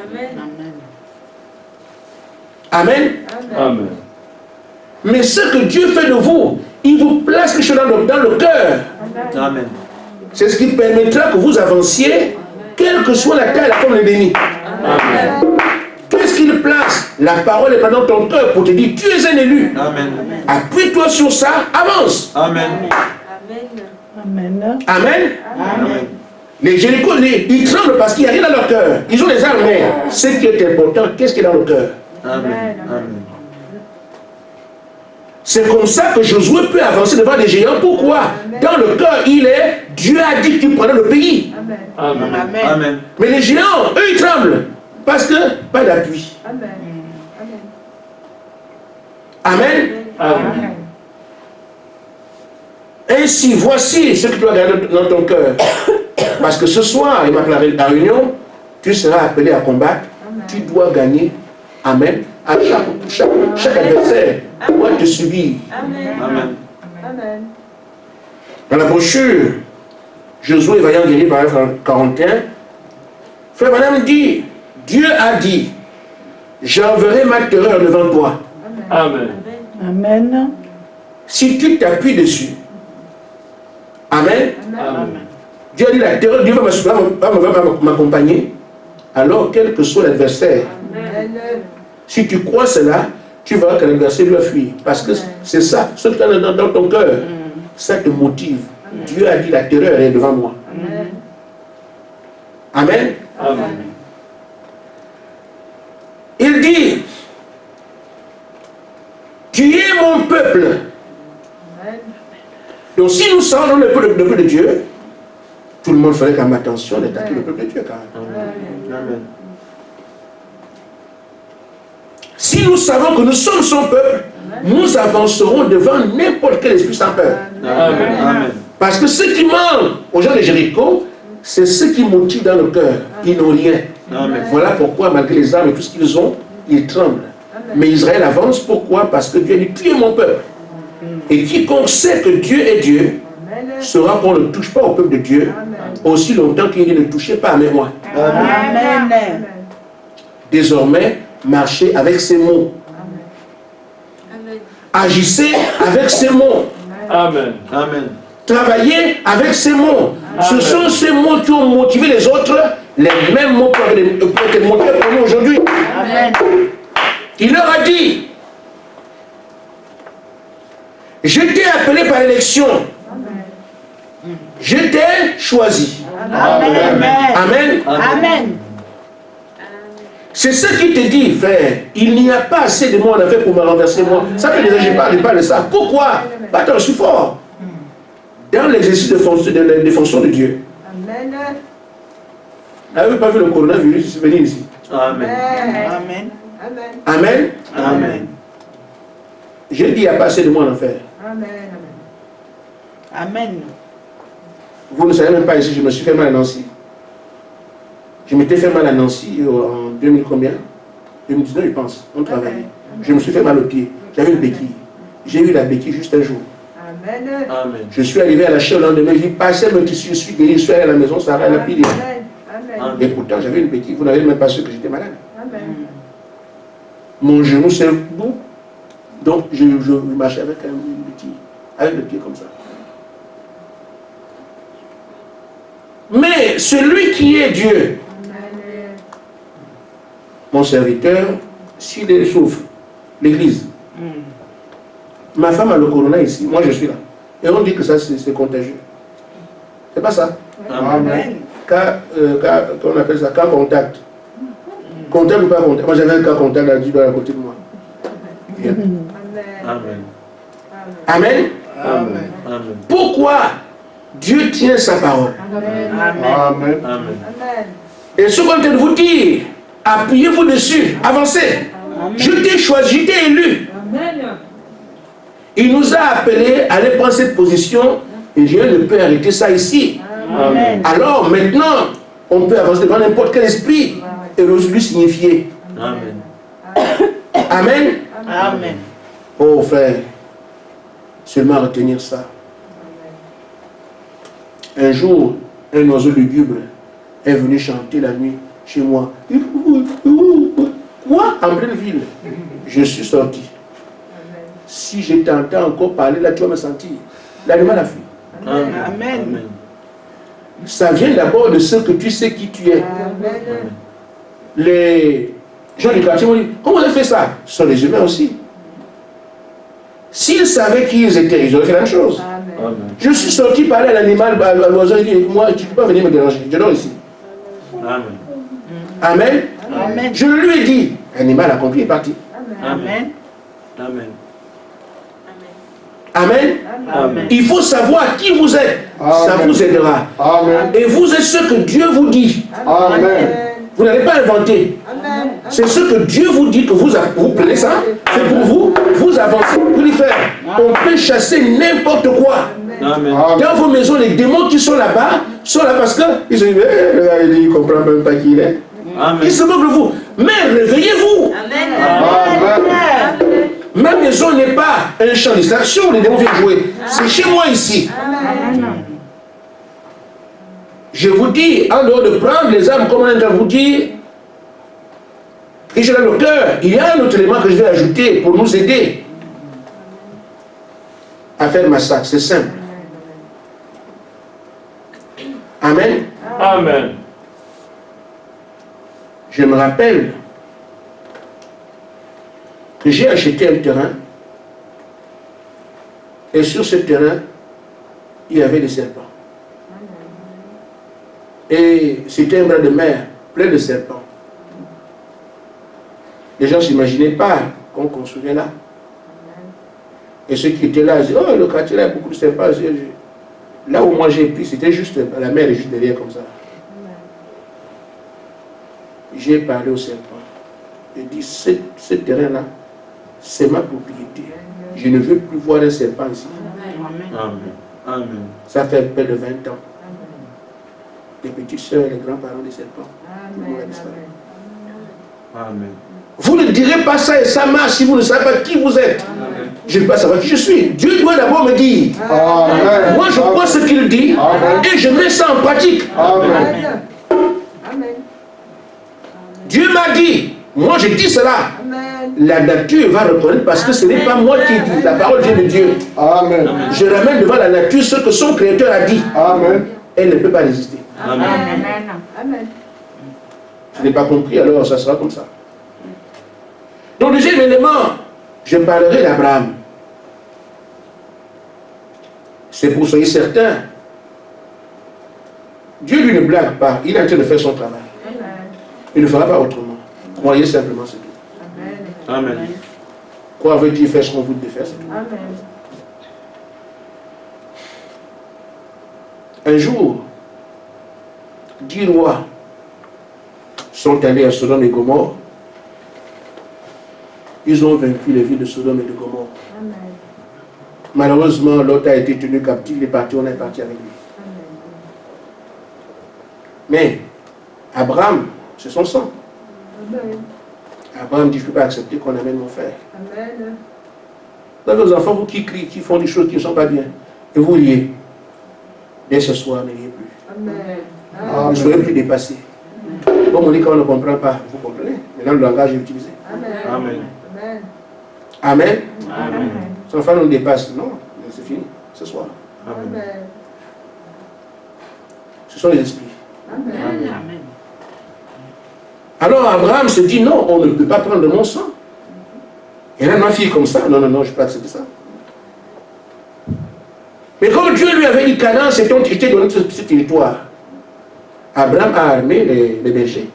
Amen. Amen. Mais ce que Dieu fait de vous, il vous place quelque chose dans le cœur. Amen. C'est ce qui permettra que vous avanciez, quelle que soit la taille de la forme de l'ennemi. Amen. Qu'est-ce qu'il place? La parole est pas dans ton cœur pour te dire, tu es un élu. Amen. Appuie-toi sur ça, avance. Amen. Amen. Amen. Amen. Les Jéricho, ils tremblent parce qu'il n'y a rien dans leur cœur. Ils ont les armes, mais ce qui est important, qu'est-ce qui est dans le cœur? Amen. Amen. C'est comme ça que Josué peut avancer devant les géants. Pourquoi? Dans le cœur, il est, Dieu a dit qu'il prendrait le pays. Amen. Amen. Amen. Mais les géants, eux, ils tremblent. Parce que, pas d'appui. Amen. Amen. Ainsi, voici ce que tu dois garder dans ton cœur. Parce que ce soir, il m'a appelé à la réunion, tu seras appelé à combattre. Tu dois gagner. Amen. À chaque adversaire doit te subir. Amen. Dans la brochure, Josué vaillant guéri par 41, Frère Madame dit, Dieu a dit, j'enverrai ma terreur devant toi. Amen. Amen. Si tu t'appuies dessus, Amen. Amen. Dieu a dit, la terreur, Dieu va m'accompagner. Alors, quel que soit l'adversaire, si tu crois cela, tu verras que l'adversaire doit fuir. Parce que c'est ça, ce que tu as dans ton cœur, ça te motive. Dieu a dit, la terreur est devant moi. Amen. Amen. Il dit, tu es mon peuple. Donc si nous sommes dans le peuple de Dieu, tout le monde ferait quand même attention d'attaquer le peuple de Dieu quand même. Amen. Si nous savons que nous sommes son peuple, nous avancerons devant n'importe quel esprit sans peur. Amen. Amen. Parce que ce qui manque aux gens de Jéricho, c'est ce qui motive dans le cœur. Ils n'ont rien. Amen. Voilà pourquoi, malgré les armes et tout ce qu'ils ont, ils tremblent. Mais Israël avance, pourquoi? Parce que Dieu dit, tu es mon peuple. Et quiconque sait que Dieu est Dieu, saura qu'on ne touche pas au peuple de Dieu, aussi longtemps qu'il dit, ne touchez pas à mes moi. Amen. Désormais, marchez avec ces mots. Agissez avec ces mots. Amen. Amen. Travaillez avec ces mots. Ce sont ces mots qui ont motivé les autres. Les mêmes mots peuvent être motivés pour nous aujourd'hui. Amen. Il leur a dit, je t'ai appelé par élection. Je t'ai choisi. Amen. Amen. Amen. C'est ce qui te dit, frère. Il n'y a pas assez de moi en affaire pour me renverser moi. Ça fait déjà, je parle de ça. Pourquoi? Attends, je suis fort. Dans l'exercice de fonctions de Dieu. Avez-vous pas vu le coronavirus venir ici? Amen. Amen. Amen. Amen. Je dis, il n'y a pas assez de moi en enfer. Amen. Vous ne savez même pas ici, je me suis fait mal à Nancy. Je m'étais fait mal à Nancy en 2000 combien? 2019, je pense. On travaillait. Je me suis fait mal au pied. J'avais une béquille. J'ai eu la béquille juste un jour. Amen. Je suis arrivé à la chaire le lendemain. Je dis, passez le tissu, je suis guéri. Je suis allé à la maison, ça a la pile. Et pourtant, j'avais une béquille. Vous n'avez même pas su que j'étais malade. Mon genou s'est bout. Donc, je marchais avec un béquille. Avec le pied comme ça. Mais celui qui est Dieu, mon serviteur, s'il souffre, l'église. Ma femme a le corona ici, moi je suis là. Et on dit que ça c'est contagieux. C'est pas ça. Amen. Cas, on appelle ça cas contact. Contact ou pas contact? Moi j'avais un cas contact là, à côté de moi. Bien. Amen. Amen. Amen. Amen. Pourquoi Dieu tient sa parole? Amen. Amen. Et ce qu'on est de vous dire, appuyez-vous dessus, avancez. Je t'ai choisi, je t'ai élu. Il nous a appelés à aller prendre cette position et Dieu ne peut arrêter ça ici. Amen. Alors maintenant, on peut avancer devant n'importe quel esprit et lui signifier. Amen. Amen. Amen. Oh frère, seulement retenir ça. Un jour, un oiseau lugubre est venu chanter la nuit chez moi. Quoi? En pleine ville. Je suis sorti. Si je t'entends encore parler, là tu vas me sentir. L'animal a fui. Amen. Ça vient d'abord de ce que tu sais qui tu es. Les Les gens du quartier m'ont dit, comment vous avez fait ça? Ce sont les humains aussi. S'ils savaient qui ils étaient, ils auraient fait la même chose. Amen. Je suis sorti parler à l'animal, à l'oiseau, il dit, moi, tu ne peux pas venir me déranger, je dors ici. Amen. Amen. Amen. Je lui ai dit, l'animal a compris, il est parti. Amen. Amen. Amen. Amen. Il faut savoir qui vous êtes. Ça Amen. vous aidera. Amen. Et vous êtes ce que Dieu vous dit. Amen. Vous n'allez pas inventer. C'est ce que Dieu vous dit que vous prenez ça. C'est pour vous. Vous avancez. Vous lui faire. On peut chasser n'importe quoi. Amen. Dans vos maisons, les démons qui sont là-bas sont là parce qu'ils se disent, le gars, il ne comprend même pas qui il est. Amen. Ils se moquent de vous. Mais réveillez-vous. Amen. Ma maison n'est pas un champ de distraction, les démons viennent jouer. C'est chez moi ici. Je vous dis, en dehors de prendre les armes, comme on est en train de vous dire, et j'ai dans le cœur, il y a un autre élément que je vais ajouter pour nous aider à faire massacre. C'est simple. Amen. Amen. Je me rappelle que j'ai acheté un terrain et sur ce terrain, il y avait des serpents. Et c'était un bras de mer plein de serpents. Les gens ne s'imaginaient pas qu'on construisait là. Et ceux qui étaient là, ils disaient, oh, le quartier là, il y a beaucoup de serpents. Là où moi j'ai pris, c'était juste, la mer est juste derrière comme ça. J'ai parlé au serpent. J'ai dit, ce terrain-là, c'est ma propriété. Je ne veux plus voir un serpent ici. Amen. Amen. Ça fait près de 20 ans. Les petites sœurs, les grands-parents des serpents. Amen. Vous ne direz pas ça et ça marche si vous ne savez pas qui vous êtes. Je ne veux pas savoir qui je suis. Dieu doit d'abord me dire. Amen. Moi, je crois ce qu'il dit et je mets ça en pratique. Amen. Dieu m'a dit. Moi, je dis cela. La nature va reconnaître parce que ce n'est pas moi qui dis. La parole vient de Dieu. Amen. Je ramène devant la nature ce que son créateur a dit. Amen. Elle ne peut pas résister. Amen. Je n'ai pas compris, alors ça sera comme ça. Donc, deuxième élément, je parlerai d'Abraham. C'est pour soyez certain. Dieu lui ne blague pas. Il est en train de faire son travail. Il ne fera pas autrement. Croyez simplement ce tout. Amen. Quoi veut-il faire ce qu'on vous dit de faire? Un jour, 10 rois sont allés à Sodome et Gomorrhe. Ils ont vaincu les villes de Sodome et de Gomorrhe. Malheureusement, l'autre a été tenu captif, il est parti, on est parti avec lui. Mais Abraham, c'est son sang. Abraham dit, je ne peux pas accepter qu'on amène mon frère. Vous avez vos enfants, vous qui crient, qui font des choses qui ne sont pas bien, et vous riez. Dès ce soir, ne riez plus. Ne soyez plus dépassés. Comme on dit quand on ne comprend pas, vous comprenez. Maintenant, le langage est utilisé. Amen. Amen. Amen. Son enfant nous dépasse. Non, c'est fini, ce soir. Amen. Ce sont les esprits. Amen. Alors Abraham se dit, non, on ne peut pas prendre de mon sang. Et là, ma fille comme ça, non, non, non, je ne peux pas accepter ça. Mais comme Dieu lui avait dit Canaan, c'est ton était donné ce territoire. Abraham a armé les bergers.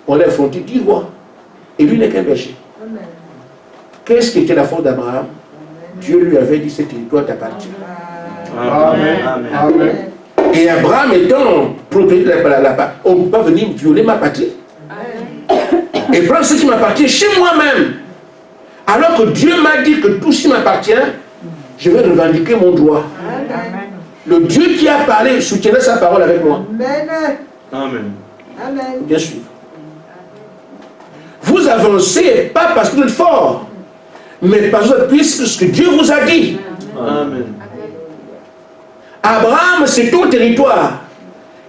On a affronté 10 rois. Et lui n'est qu'un berger. Qu'est-ce qui était la faute d'Abraham? Dieu lui avait dit, ce territoire t'appartient. Amen. Amen. Et Abraham étant propriétaire de la part, on ne peut pas venir violer ma patrie. Et prendre ce qui m'appartient chez moi-même. Alors que Dieu m'a dit que tout ce qui m'appartient, je vais revendiquer mon droit. Le Dieu qui a parlé soutiendra sa parole avec moi. Amen. Bien sûr. Vous avancez pas parce que vous êtes fort, mais parce que vous appuyez sur ce que Dieu vous a dit. Amen. Abraham, c'est ton territoire.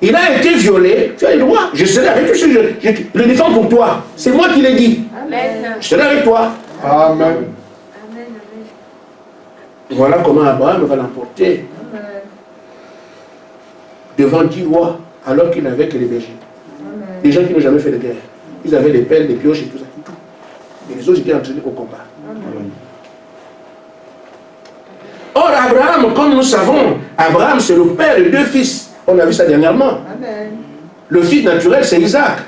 Il a été violé. Tu as le droit. Je serai avec toi. Je le défends pour toi. C'est moi qui l'ai dit. Je serai avec toi. Amen. Voilà comment Abraham va l'emporter devant 10 rois, alors qu'il n'avait que les bergers. Des gens qui n'ont jamais fait de guerre. Ils avaient des pelles, des pioches et tout ça. Tout. Et les autres étaient entraînés au combat. Amen. Or, Abraham, comme nous savons, Abraham, c'est le père de 2 fils. On a vu ça dernièrement. Amen. Le fils naturel, c'est Isaac,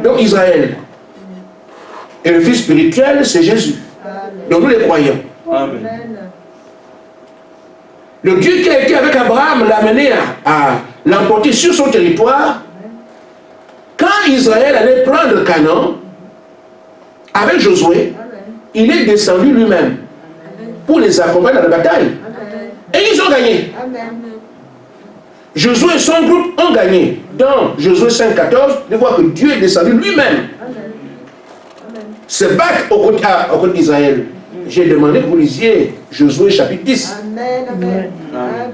donc Israël. Et le fils spirituel, c'est Jésus. Donc nous les croyons. Amen. Le Dieu qui a été avec Abraham l'a amené à l'emporter sur son territoire. Quand Israël allait prendre Canaan, avec Josué, il est descendu lui-même pour les accompagner dans la bataille. Et ils ont gagné. Josué et son groupe ont gagné. Dans Josué 5,14, de voir que Dieu est descendu lui-même se battre au côté d'Israël. J'ai demandé que vous lisiez Josué chapitre 10. Amen. Amen.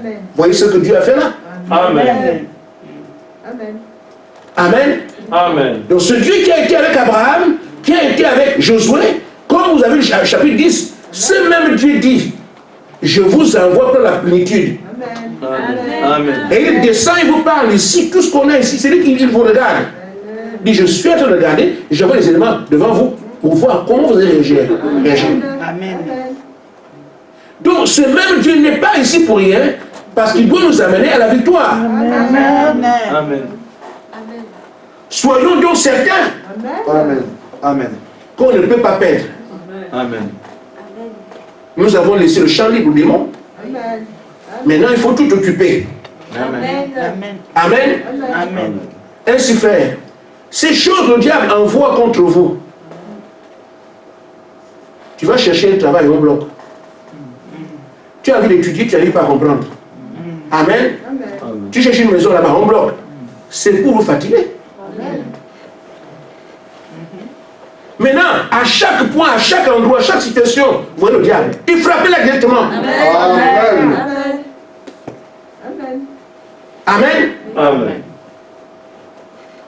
Vous voyez ce que Dieu a fait là? Amen. Amen. Amen. Amen. Donc ce Dieu qui a été avec Abraham, qui a été avec Josué, comme vous avez lu chapitre 10, ce même Dieu dit, je vous envoie pour la plénitude. Amen. Amen. Et il descend, il vous parle ici, tout ce qu'on a ici, c'est lui qui vous regarde. Il dit, je suis en train de regarder, et j'envoie les éléments devant vous pour voir comment vous allez réagir. Amen. Donc ce même Dieu n'est pas ici pour rien, parce qu'il doit nous amener à la victoire. Amen. Amen. Soyons donc certains Amen. Amen. qu'on ne peut pas perdre. Amen. Nous avons laissé le champ libre au démon. Maintenant, il faut tout occuper. Amen. Amen. Amen. Ainsi faire. Ces choses, le diable envoie contre vous. Tu vas chercher un travail au bloc. Tu as envie d'étudier, tu n'arrives pas à comprendre. Amen. Amen. Tu cherches une maison là-bas en bloc. C'est pour vous fatiguer. Maintenant, à chaque point, à chaque endroit, à chaque situation, vous voyez le diable. Il frappe là directement. Amen. Amen. Amen.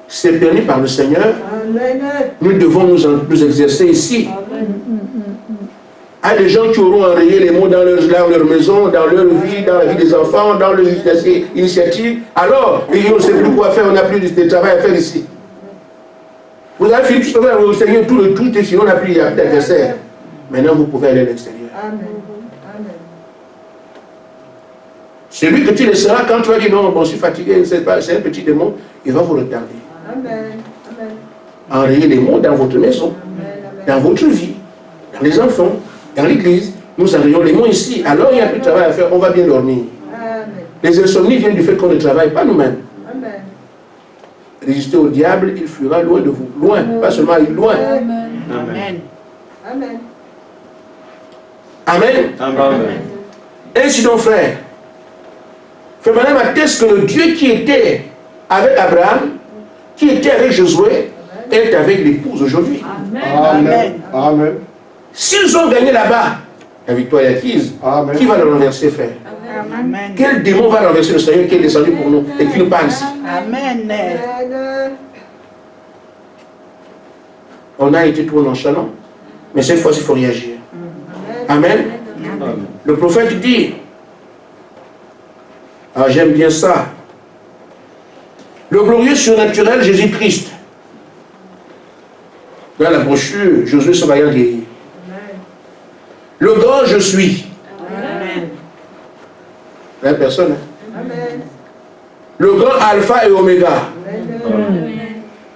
C'est permis par le Seigneur. Nous devons nous exercer ici. À des gens qui auront enrayé les mots dans leur maison, dans leur vie, dans la vie des enfants, dans leurs initiatives. Alors, on ne sait plus quoi faire, on n'a plus de travail à faire ici. Vous avez fini tout au Seigneur, tout est fini, on n'a plus d'adversaire. Maintenant, vous pouvez aller à l'extérieur. Celui que tu laisseras quand tu vas dire non, bon, je suis fatigué, c'est un petit démon, il va vous retarder. Enrayer les mots dans votre maison, dans votre vie, dans les enfants, dans l'église. Nous enrayons les mots ici. Alors il n'y a plus de travail à faire, on va bien dormir. Les insomnies viennent du fait qu'on ne travaille pas nous-mêmes. Résistez au diable, il fuira loin de vous. Loin, pas seulement loin. Amen. Amen. Amen. Ainsi donc, frère, frère Madame atteste que le Dieu qui était avec Abraham, qui était avec Josué, est avec l'épouse aujourd'hui. Amen. Amen. S'ils ont gagné là-bas, la victoire est acquise. Amen. Qui va le renverser, frère? Amen. Quel démon va renverser le Seigneur qui est descendu pour nous et qui nous parle ici? Amen. On a été trop nonchalant, mais cette fois-ci, il faut réagir. Amen. Amen. Le prophète dit, ah, j'aime bien ça, le glorieux surnaturel Jésus-Christ. Dans la brochure, Josué se vaillant guéri. Le grand je suis. Amen. La personne. Le grand alpha et oméga.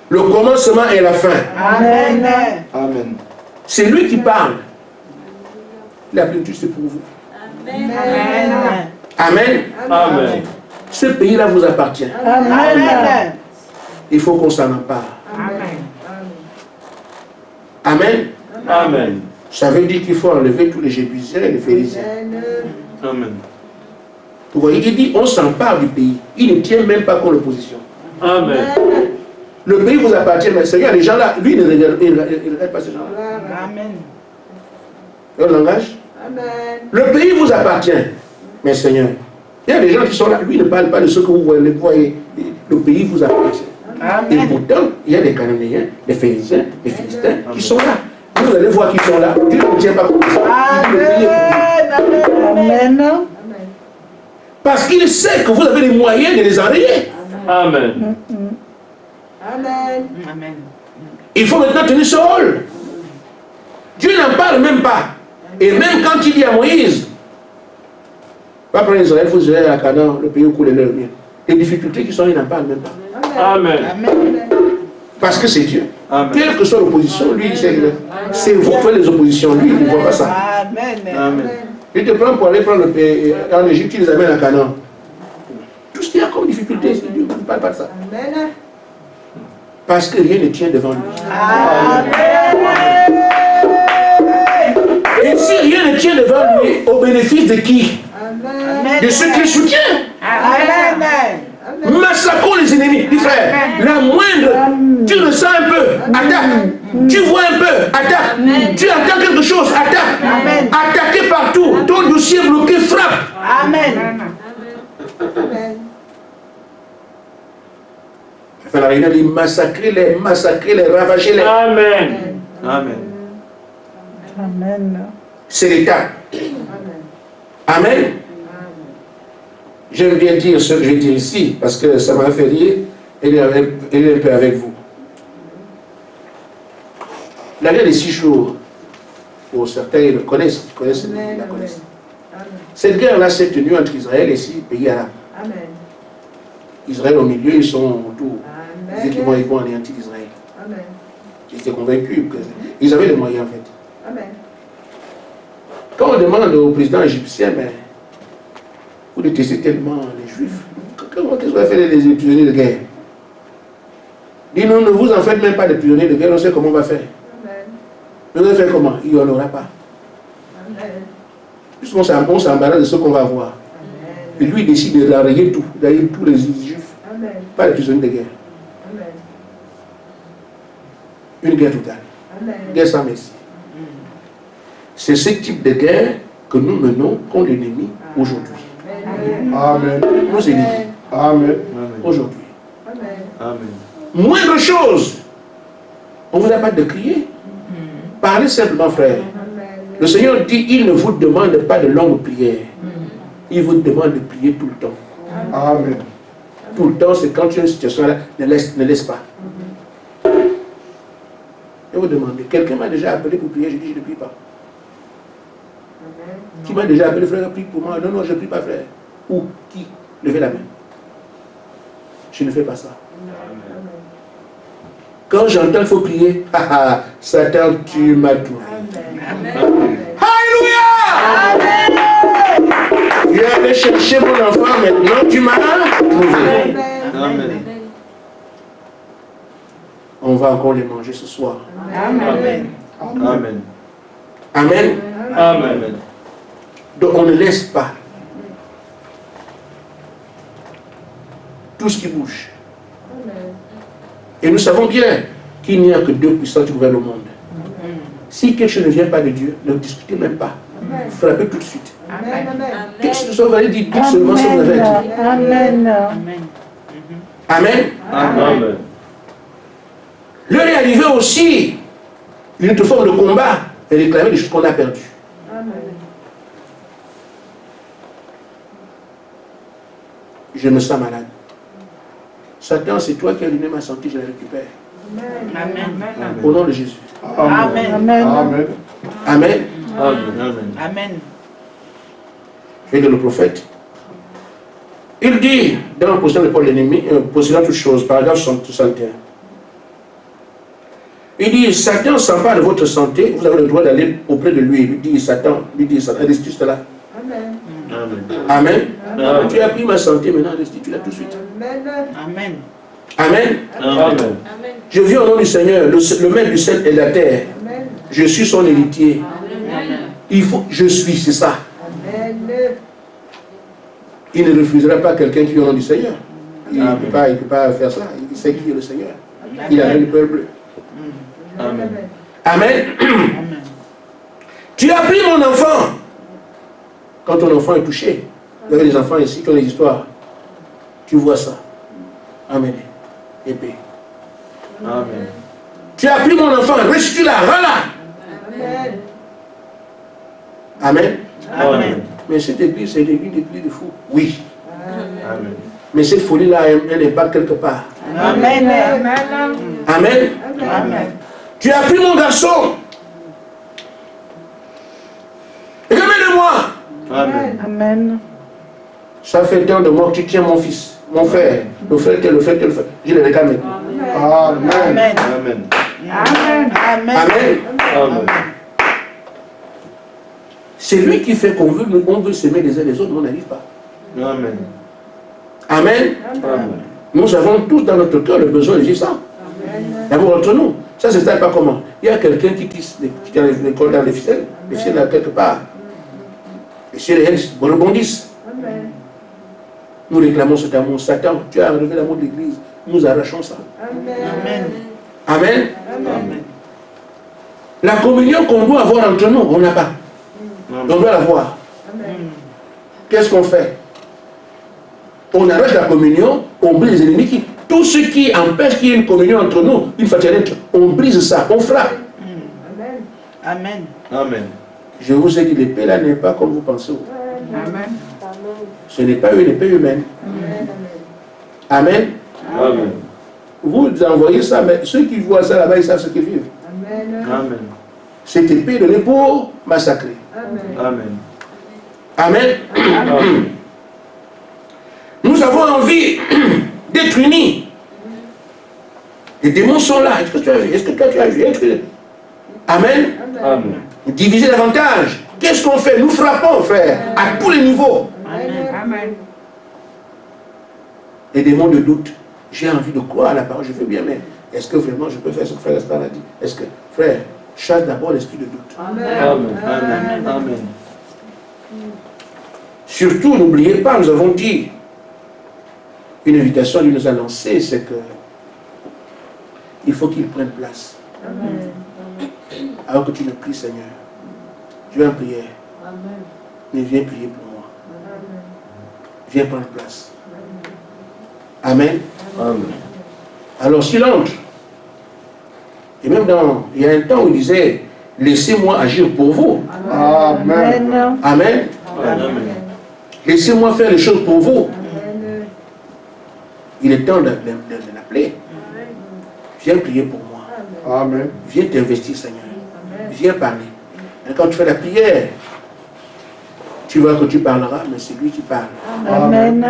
Le commencement et la fin. Amen. Amen. C'est lui qui parle. La plénitude, c'est pour vous. Amen. Amen. Amen. Ce pays-là vous appartient. Amen. Il faut qu'on s'en empare. Amen. Amen. Amen. Ça veut dire qu'il faut enlever tous les Jébusiens et les Phérésiens. Amen. Vous voyez, il dit on s'empare du pays. Il ne tient même pas compte l'opposition. Amen. Le pays vous appartient, mais Seigneur, les gens là, lui, il ne regarde pas ces gens-là. Amen. Le langage. Le pays vous appartient, mais Seigneur, il y a des gens qui sont là, lui ne parle pas de ce que vous voyez. Le pays vous appartient. Et Amen. pourtant, il y a des Cananéens, des Phérésiens, des Philistins qui sont là. Vous allez voir qu'ils sont là. Dieu ne tient pas compte. Amen. Parce qu'il sait que vous avez les moyens de les enrayer. Amen. Amen. Il faut maintenant tenir ce rôle. Dieu n'en parle même pas. Et même quand il dit à Moïse, va prendre Israël, il faut Israël à Canaan, le pays où coule le lait et le miel. Les difficultés qui sont, il n'en parle même pas. Amen. Parce que c'est Dieu. Amen. Quelle que soit l'opposition, lui, c'est vous qui faites les oppositions. Lui, il ne voit pas ça. Amen. Amen. Il te prend pour aller prendre le pays en Égypte, il les amène à Canaan. Tout ce qu'il y a comme difficulté, c'est Dieu. Il ne parle pas de ça. Parce que rien ne tient devant lui. Et si rien ne tient devant lui, au bénéfice de qui? De ceux qui le soutiennent. Massacrons les ennemis. Dis frère, la moindre, tu le sens un peu, attaque. Tu vois un peu, attaque. Tu entends quelque chose, attaque. Attaquez partout. Ton dossier bloqué, frappe. Amen. Enfin, la réunion dit massacrer-les, ravager-les. Amen. Amen. Amen. C'est l'État. Amen. J'aime bien dire ce que je vais dire ici, parce que ça m'a fait rire, et il est un peu avec vous. La guerre des 6 jours, pour certains, ils le connaissent, ils la connaissent. Cette guerre-là s'est tenue entre Israël et 6 pays arabes. Israël au milieu, ils sont autour. Ils disaient qu'ils vont anéantir Israël. Ils étaient convaincus qu'ils avaient les moyens en fait. Quand on demande au président égyptien, mais vous détestez tellement les Juifs, comment est-ce qu'on va faire les prisonniers de guerre? Dis-nous, ne vous en faites même pas des prisonniers de guerre, on sait comment on va faire. On va faire comment? Il n'y en aura pas. Juste on s'embarrasse de ce qu'on va avoir. Et lui il décide de rayer tout, d'ailleurs tous les Juifs, pas les prisonniers de guerre. Une guerre totale. Une guerre sans merci. C'est ce type de guerre que nous menons contre l'ennemi aujourd'hui. Amen. Nos ennemis. Amen. Aujourd'hui. Amen. Moindre chose. On ne vous a pas de crier. Parlez simplement, frère. Le Seigneur dit, il ne vous demande pas de longues prières. Il vous demande de prier tout le temps. Amen. Tout le temps, c'est quand tu as une situation là, ne laisse pas. Et vous demandez, quelqu'un m'a déjà appelé pour prier, je dis, je ne prie pas. Qui m'a déjà appelé, frère, prie pour moi? Non, non, je ne prie pas, frère. Ou qui? Levez la main. Je ne fais pas ça. Quand j'entends qu'il faut prier, Satan, tu m'as trouvé. Alléluia! Tu es allé chercher mon enfant, maintenant tu m'as trouvé. Amen. On va encore les manger ce soir. Amen. Amen. Amen. Amen. Donc on ne laisse pas tout ce qui bouge. Et nous savons bien qu'il n'y a que 2 puissants qui gouvernent le monde. Si quelque chose ne vient pas de Dieu, ne discutez même pas. Frappez tout de suite. Qu'est-ce que vous allez dire? Dites seulement ce que vous avez à dire. Amen. Amen. Amen. L'heure est arrivée aussi, une autre forme de combat, et réclamer les choses qu'on a perdues. Je me sens malade. Satan, c'est toi qui as donné ma santé, je la récupère. Amen. Au nom de Jésus. Amen. Amen. Amen. Amen. Amen. Amen. Et de le prophète. Il dit, dans la position de Paul l'ennemi, possédant toutes choses, paragraphe 61. Il dit, Satan s'empare de votre santé, vous avez le droit d'aller auprès de lui. Il dit, Satan, restitue cela. Amen. Amen. Amen. Amen. Tu as pris ma santé, maintenant restitue-la tout de suite. Amen. Amen. Amen. Je vis au nom du Seigneur, le maître du ciel et de la terre. Je suis son héritier. Il faut, je suis, c'est ça. Il ne refusera pas quelqu'un qui vit au nom du Seigneur. Il ne peut pas faire ça. Il sait qui est le Seigneur. Il a le peuple. Amen. Amen. Tu as pris mon enfant. Quand ton enfant est touché, vous avez des enfants ici qui ont des histoires. Tu vois ça. Amen. Épée. Amen. Tu as pris mon enfant, restitue-la, rends-la. Amen. Amen. Mais cette église, c'est une église de fous. Oui. Amen. Mais cette folie-là, elle n'est pas quelque part. Amen. Amen. Amen. Tu as pris mon garçon. Remets-le-moi. Amen. Amen. Ça fait tant de mois que tu tiens mon fils, mon frère, le frère. Je le réclame maintenant. Amen. Amen. Amen. Amen. Amen. Amen. Amen. C'est lui qui fait qu'on veut s'aimer les uns les autres, mais on n'arrive pas. Amen. Amen. Amen. Nous avons tous dans notre cœur le besoin de vivre ça. D'abord entre nous. Ça, c'est ça, pas comment. Il y a quelqu'un qui quitte l'école dans les ficelles là quelque part. Et si les gens rebondissent. Nous réclamons cet amour. Satan, tu as enlevé l'amour de l'Église. Nous arrachons ça. Amen. Amen. Amen. La communion qu'on doit avoir entre nous, on n'a pas. On doit l'avoir. Qu'est-ce qu'on fait? On arrête la communion, on brise les ennemis. Tout ce qui empêche qu'il y ait une communion entre nous, une fraternité, on brise ça, on frappe. Amen. Amen. Je vous ai dit, l'épée là n'est pas comme vous pensez. Amen. Ce n'est pas une épée humaine. Amen. Amen. Vous envoyez ça, mais ceux qui voient ça là-bas, ils savent ce qu'ils vivent. Amen. Cette épée donnée pour massacrer. Amen. Amen. Amen. Nous avons envie d'être unis. Les démons sont là. Est-ce que tu as vu? Est-ce que toi tu as vu? Amen. Amen. Diviser davantage. Qu'est-ce qu'on fait? Nous frappons, frère, à tous les niveaux. Amen. Les démons de doute. J'ai envie de croire à la parole, je veux bien, mais est-ce que vraiment je peux faire ce que frère Gaspard a dit? Est-ce que, frère, chasse d'abord l'esprit de doute. Amen. Amen. Amen. Surtout, n'oubliez pas, nous avons dit, une invitation qu'il nous a lancée, c'est que il faut qu'il prenne place. Alors que tu me pries, Seigneur, je vais en prière. Mais viens prier pour moi. Viens prendre place. Amen. Amen. Alors s'il entre, et même il y a un temps où il disait, laissez-moi agir pour vous. Amen. Amen. Amen. Laissez-moi faire les choses pour vous. Il est temps de l'appeler. Viens prier pour moi. Amen. Viens t'investir, Seigneur. Viens parler. Et quand tu fais la prière, tu vois que tu parleras, mais c'est lui qui parle. Amen.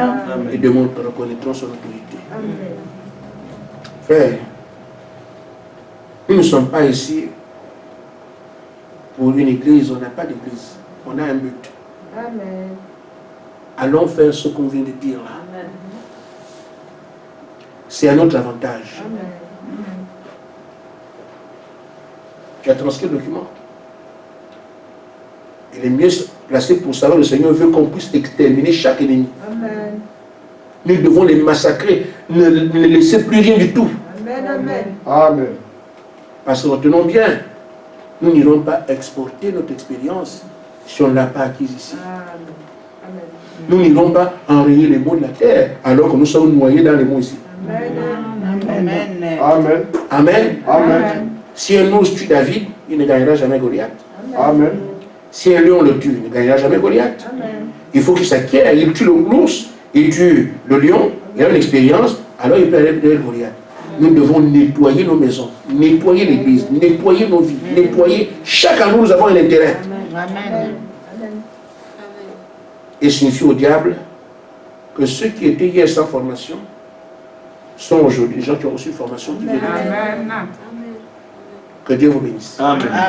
Et de monde reconnaîtront son autorité. Frère, nous ne sommes pas ici pour une église, on n'a pas d'église. On a un but. Allons faire ce qu'on vient de dire là. C'est à notre avantage. Tu as transcrit le document. Il est mieux placé pour savoir le Seigneur veut qu'on puisse exterminer chaque ennemi. Nous devons les massacrer, ne laisser plus rien du tout. Amen. Parce que retenons bien, nous n'irons pas exporter notre expérience si on ne l'a pas acquise ici. Nous n'irons pas enrayer les mots de la terre alors que nous sommes noyés dans les mots ici. Amen. Amen. Amen. Amen. Si un ours tue David, il ne gagnera jamais Goliath. Amen. Si un lion le tue, il ne gagnera jamais Goliath. Il faut qu'il s'acquiert, il tue l'ours, il tue le lion, il a une expérience, alors il peut aller derrière Goliath. Nous devons nettoyer nos maisons, nettoyer l'église, nettoyer nos vies, nettoyer. Chacun de nous avons un intérêt. Amen. Et signifie au diable que ceux qui étaient hier sans formation sont aujourd'hui des gens qui ont reçu une formation qui vient de Dieu. Amen. Que Dieu vous bénisse. Amen. Amen.